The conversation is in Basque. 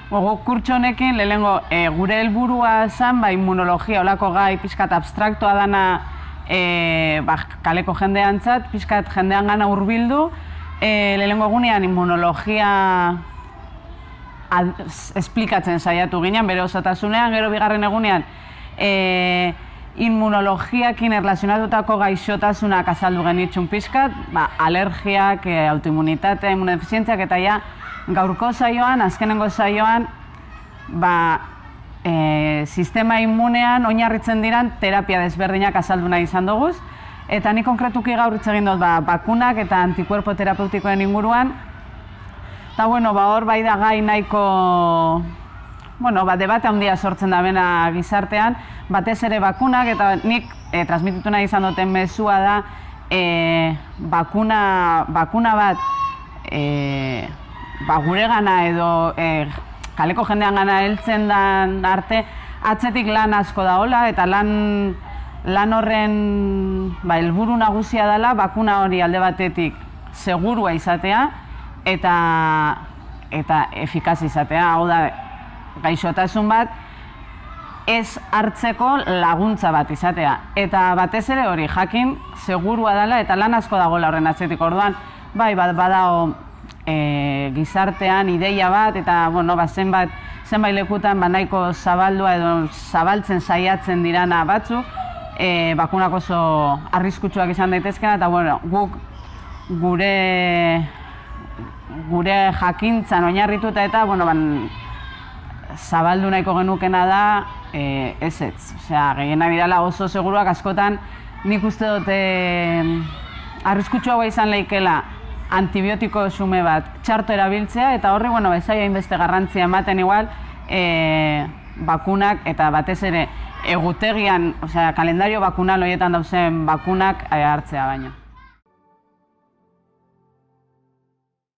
Guk kurtso honekin, lehenengo, gure helburua zen, immunologia, olako gai pixkat abstraktoa dana kaleko jendeantzat, pixkat jendean gana hurbildu. Lehenengo egunean immunologia esplikatzen saiatu ginen, bere osotasunean, gero bigarren egunean immunologiakin erlazionatutako gaixotasunak azaldu genitxun pixkat, alergiak, autoimmunitatea, immunodefizientziak, eta ja, gaurko saioan, azkenengo saioan, sistema immunean oinarritzen diran terapia desberdinak azaldu nahi izan dugu. Eta ni konkretuki gaur hitz egin dut bakunak eta antikuerpo terapeutikoen inguruan. Eta hor bai da gai nahiko, debate handia sortzen da bena gizartean, batez ere bakunak, eta nik transmititu nahi izan duten mezua da bakuna bat guregana edo kaleko jendean gana heltzen den arte atzetik lan asko daola, eta lan horren helburu nagusia dela bakuna hori alde batetik segurua izatea eta efikaz izatea. Hau da, gaixotasun bat ez hartzeko laguntza bat izatea. Eta batez ere hori jakin segurua dela eta lan asko dagoela horren atzetik. Orduan, badao gizartean ideia bat eta zenbait lekutan nahiko zabaldua edo zabaltzen saiatzen dirana batzuk, bakunak oso arriskutsuak izan daitezkena, eta guk gure jakintzan oinarrituta eta zabaldu nahiko genukena da ezetz. Osea, gehienak direla oso seguruak, askotan nik uste dute arriskutsuagoa izan leikela antibiotiko xume bat txarto erabiltzea, eta horri ezaia hainbeste garrantzia ematen igual bakunak eta batez ere egutegian, kalendario bakunal horietan dauzen bakunak hartzea baino.